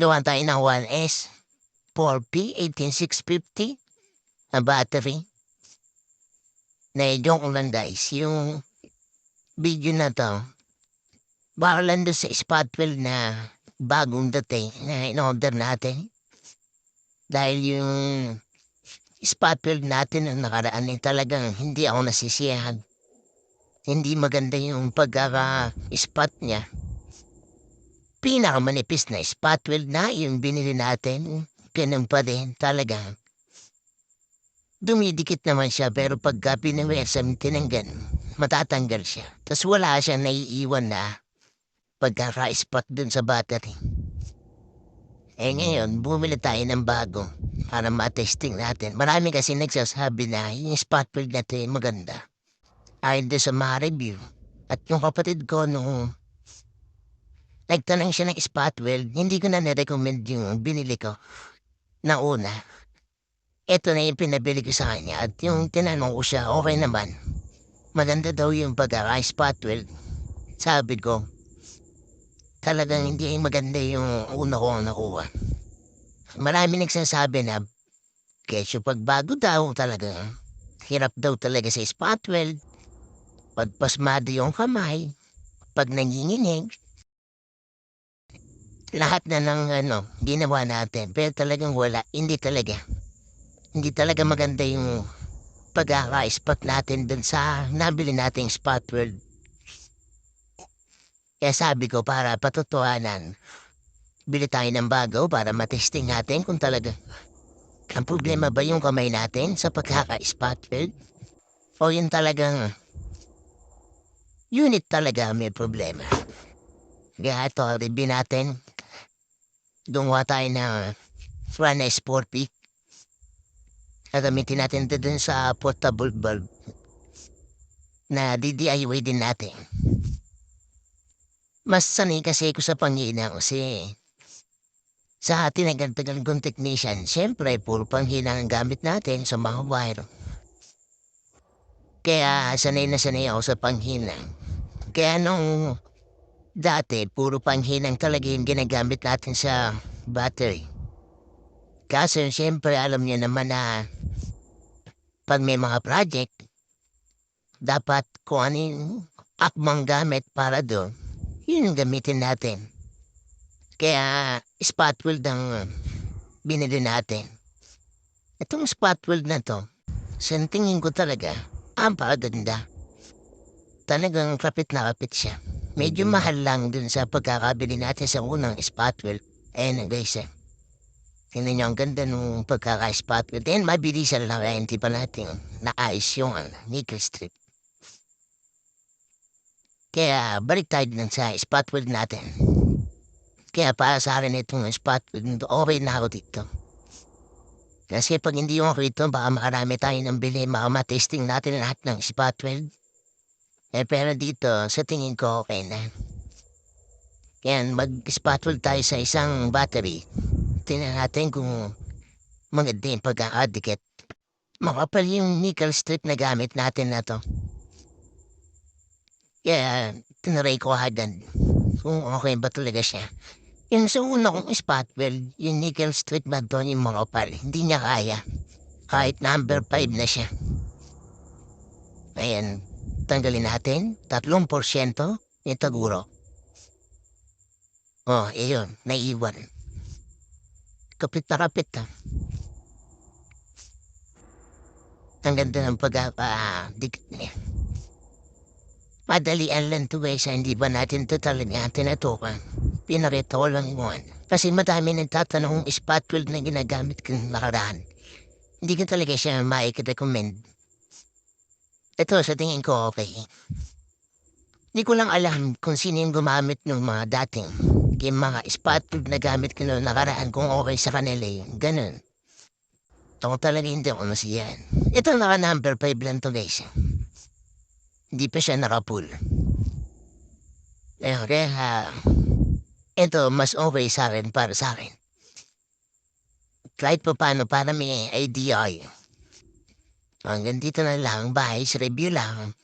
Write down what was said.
gawa tayo ng 1S, 4P, 18650 na battery. Na-joke ko lang guys, yung video na to, baka lang doon sa Spotwell na bagong dating na in-order natin. Dahil yung Spotwell natin ang nakaraan talagang hindi ako nasisiyahan. Hindi maganda yung pagkaka-spot niya. Pinakamanipis na Spotwell na yung binili natin. Ganun pa din talaga. Dumidikit naman siya pero pagka pinawersam tinanggan, matatanggal siya. Tapos wala siyang naiiwan na pagkaka-spot dun sa battery. Ngayon, bumili tayo ng bago para matesting natin. Marami kasi nagsasabi na yung Spotwell na ito maganda. Ayon doon sa mga review. At yung kapatid ko nung nagtanong siya ng Spotwell, hindi ko na nirecommend yung binili ko na una. Ito na yung pinabili ko sa kanya at yung tinanong ko siya, okay naman. Maganda daw yung pagkaka-Spotwell. Sabi ko, talagang hindi maganda yung una ko nakuha. Marami nagsasabi na, kesyo pag bago daw talaga, hirap daw talaga sa Spotwell. Pagpasmado yung kamay, pag nanginginig, lahat na ng ginawa natin. Pero talagang wala, hindi talaga. Hindi talaga maganda yung pagkaka-spot natin dun sa nabili nating Spotwell. Kaya sabi ko para patotohanan, bili tayo ng bago para matesting natin kung talaga ang problema ba yung kamay natin sa pagkaka-Spotwell o yung talagang unit talaga may problema. Kaya ito, review natin. Gumawa tayo ng Furnace 4P. Gagamitin natin ito dun sa portable bulb na DIY din natin. Mas sanay kasi ako sa panghina kasi sa tinagal-tagal kong technician, syempre puro panghina ang gamit natin sa mga wire. Kaya sanay na sanay ako sa panghina. Kaya nung dati, puro panghinang talaga yung ginagamit natin sa battery. Kaso syempre alam niyo naman na pag may mga project, dapat kung ano yung akmang gamit para doon, yun yung gamitin natin. Kaya Spotwell ang binili natin. Itong Spotwell na to, sa tingin ko talaga, ang paganda. Talagang kapit na kapit siya. Medyo mahal lang dun sa pagkakabili natin sa unang Spotwell. Ayan guys tingnan nyo ang ganda nung pagkaka-Spotwell. Then mabilisan lang kaya hindi pa natin naayos yung nickel strip. Kaya balik tayo dun sa Spotwell natin. Kaya para sa akin itong Spotwell, okay na ako dito. Kasi pag hindi yung rito, baka makarami tayo ng bili, baka matesting natin lahat ng Spotwell. Pero dito, sa tingin ko okay na. Yan, mag-Spotwell tayo sa isang battery. Tingnan natin kung maganda yung pagkakadikit. Makapal yung nickel strip na gamit natin na to. Kaya, tinaray ko agad kung okay ba talaga siya. Yung sa una kong Spotwell, yung nickel strip na doon yung makapal. Hindi niya kaya. Kahit number 5 na siya. Ayan, tanggalin natin. 3% yung taguro. Iyon, naiwan. Kapit na kapit Ang ganda ng pagkakadikit niya. Madalian lang to guys, hindi ba natin ito talaga tinatukan? Pinarito ko lang yun. Kasi madami nagtatanong Spotwell na ginagamit kong nakaraan. Hindi ko talaga siya maik-recommend. Ito sa tingin ko okay. Hindi ko lang alam kung sino yung gumamit ng mga dating yung mga Spotwell na gamit ko noong nakaraan kung okay sa kanila yung ganun. Ako talaga hindi ako nasiyan. Ito naka number 5 lang to guys. Hindi pa siya naka-pull. Kaya ito mas okay sa akin para sa akin. Kahit pa paano para may idea kayo. Hanggang dito na lang, bye, review lang.